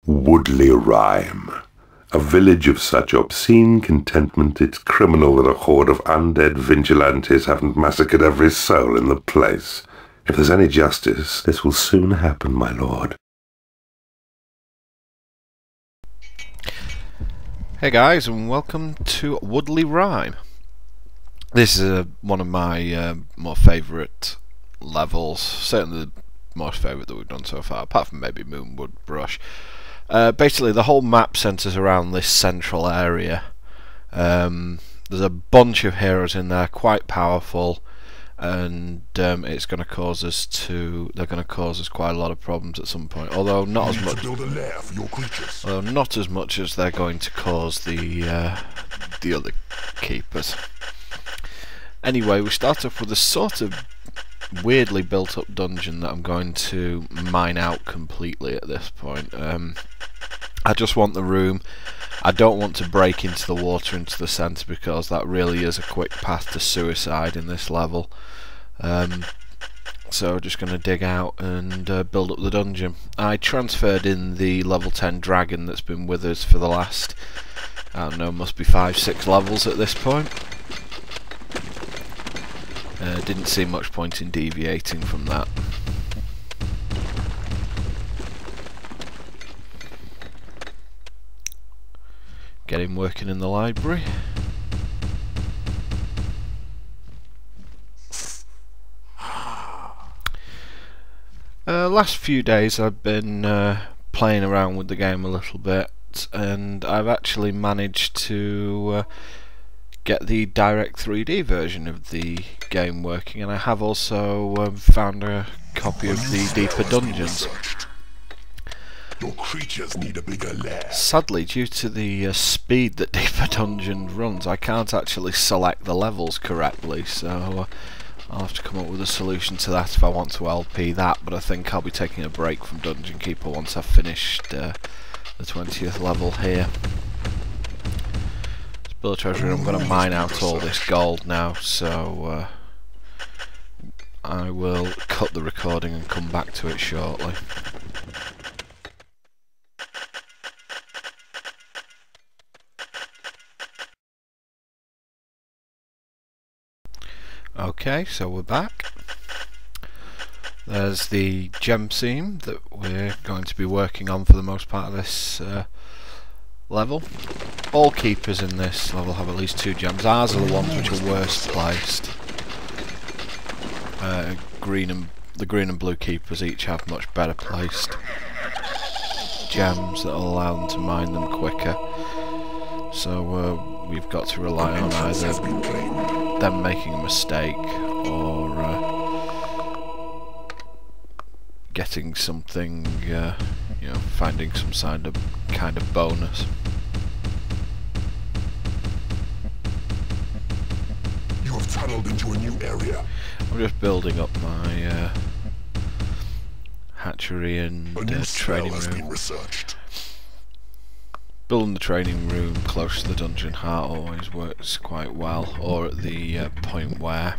Woodley Rhyme. A village of such obscene contentment it's criminal that a horde of undead vigilantes haven't massacred every soul in the place. If there's any justice, this will soon happen, my lord. Hey guys, and welcome to Woodley Rhyme. This is one of my more favourite levels, certainly the most favourite that we've done so far, apart from maybe Moonwood Brush. Basically the whole map centres around this central area. There's a bunch of heroes in there, quite powerful, and it's going to cause us quite a lot of problems at some point. Although not as much. Although not as much as they're going to cause the other keepers. Anyway, we start off with a sort of weirdly built up dungeon that I'm going to mine out completely at this point. I just want the room. I don't want to break into the water into the centre because that really is a quick path to suicide in this level. So just going to dig out and build up the dungeon. I transferred in the level 10 dragon that's been with us for the last, I don't know, must be 5-6 levels at this point. Didn't see much point in deviating from that. Get him working in the library. Last few days I've been playing around with the game a little bit, and I've actually managed to get the Direct 3D version of the game working, and I have also found a copy of the Deeper Dungeons. Your creatures need a bigger lair. Sadly, due to the speed that Deeper Dungeon runs, I can't actually select the levels correctly, so I'll have to come up with a solution to that if I want to LP that, but I think I'll be taking a break from Dungeon Keeper once I've finished the 20th level here. Let's build a treasure room. I'm going to mine out all this gold now, so I will cut the recording and come back to it shortly. Okay, so we're back. There's the gem seam that we're going to be working on for the most part of this level. All keepers in this level have at least 2 gems. Ours are the ones which are worst placed. The green and blue keepers each have much better placed gems that will allow them to mine them quicker. So we've got to rely on either them making a mistake or getting something, you know, finding some kind of bonus. You have tunneled into a new area. I'm just building up my hatchery and training room. Building the training room close to the dungeon heart always works quite well, or at the point where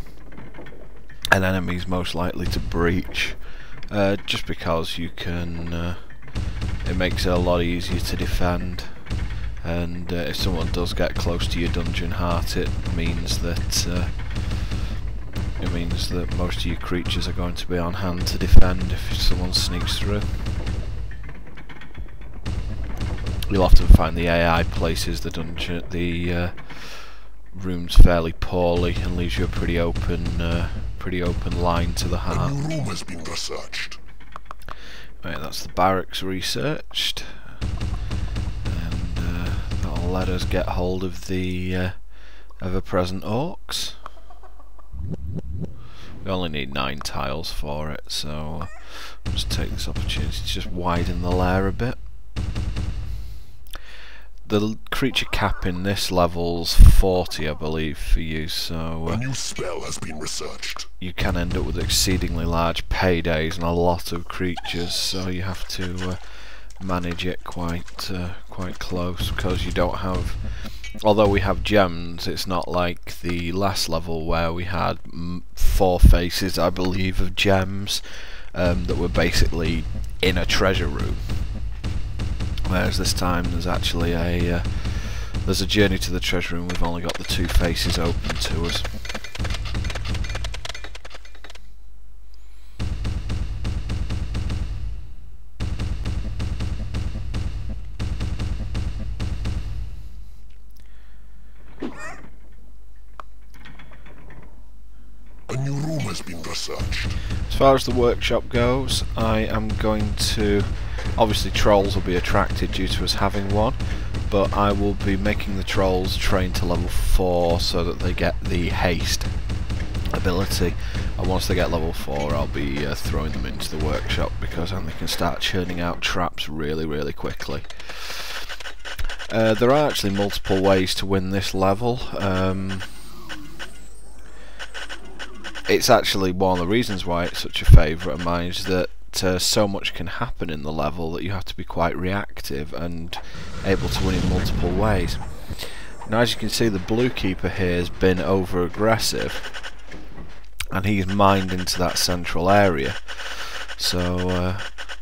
an enemy's most likely to breach, just because you can, it makes it a lot easier to defend, and if someone does get close to your dungeon heart, it means that most of your creatures are going to be on hand to defend if someone sneaks through. You'll often find the AI places the rooms fairly poorly and leaves you a pretty open line to the heart. A new room has been researched. Right, that's the barracks researched, and that'll let us get hold of the ever-present orcs. We only need 9 tiles for it, so I'll just take this opportunity to just widen the lair a bit. The creature cap in this level's 40, I believe, for you, so a new spell has been researched. You can end up with exceedingly large paydays and a lot of creatures, so you have to manage it quite close, because you don't have. Although we have gems, it's not like the last level where we had 4 faces, I believe, of gems that were basically in a treasure room. Whereas this time there's actually there's a journey to the treasure room. We've only got the 2 faces open to us. A new room has been researched. As far as the workshop goes, I am going to... Obviously trolls will be attracted due to us having one, but I will be making the trolls train to level 4 so that they get the haste ability, and once they get level 4 I'll be throwing them into the workshop, because then they can start churning out traps really quickly. There are actually multiple ways to win this level. It's actually one of the reasons why it's such a favourite of mine, is that so much can happen in the level that you have to be quite reactive and able to win in multiple ways. Now, as you can see, the blue keeper here has been over aggressive, and he's mined into that central area. So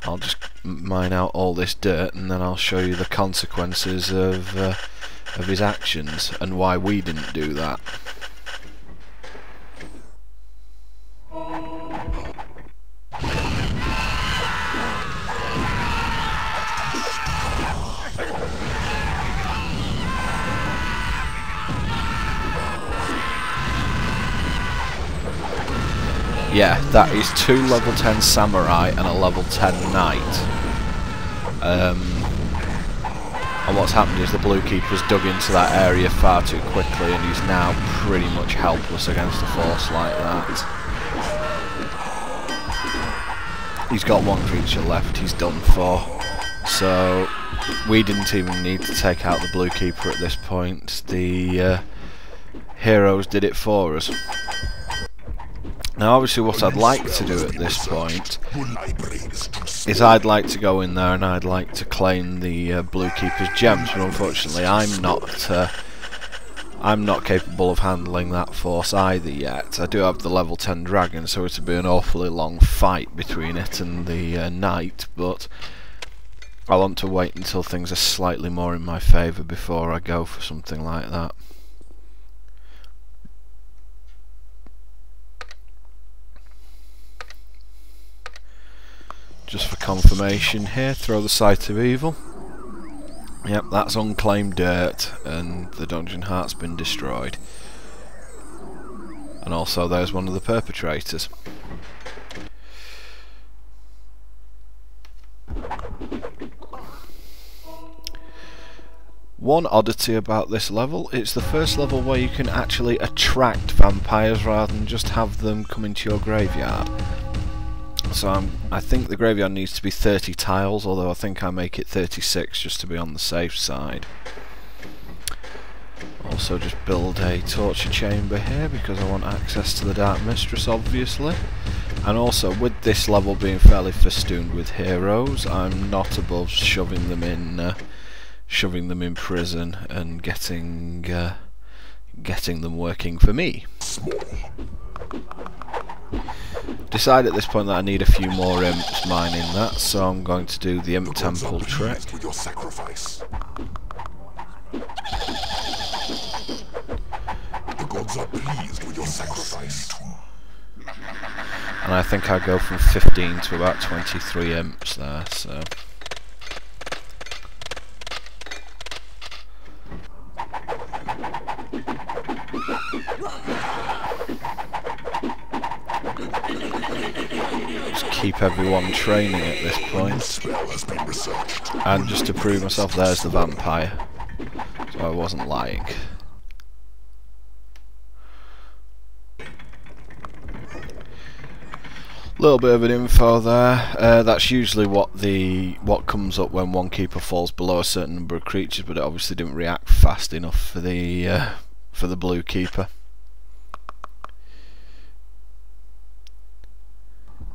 I'll just mine out all this dirt, and then I'll show you the consequences of his actions and why we didn't do that. Yeah, that is 2 level 10 samurai and a level 10 knight. And what's happened is the blue keeper's dug into that area far too quickly, and he's now pretty much helpless against a force like that. He's got 1 creature left, he's done for. So we didn't even need to take out the blue keeper at this point. The heroes did it for us. Now obviously what I'd like to do at this point is I'd like to go in there and I'd like to claim the blue keeper's gems, but unfortunately I'm not capable of handling that force either yet. I do have the level 10 dragon, so it would be an awfully long fight between it and the knight, but I want to wait until things are slightly more in my favour before I go for something like that. Just for confirmation here, throw the Sight of Evil. Yep, that's unclaimed dirt, and the dungeon heart's been destroyed. And also there's one of the perpetrators. One oddity about this level, it's the first level where you can actually attract vampires rather than just have them come into your graveyard. So I think the graveyard needs to be 30 tiles, although I think I make it 36 just to be on the safe side. Also just build a torture chamber here because I want access to the Dark Mistress, obviously. And also, with this level being fairly festooned with heroes, I'm not above shoving them in prison and getting them working for me. Decide at this point that I need a few more imps mining that, so I'm going to do the imp temple trick. With your sacrifice. The gods are pleased with your sacrifice. And I think I go from 15 to about 23 imps there, so... Just keep everyone training at this point. And just to prove myself, there's the vampire. So I wasn't lying. Little bit of an info there. That's usually what comes up when one keeper falls below a certain number of creatures, but it obviously didn't react fast enough for the blue keeper.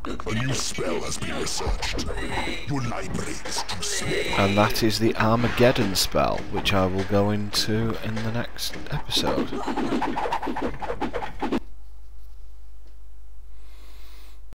A new spell has been researched. Your library is too small. And that is the Armageddon spell, which I will go into in the next episode.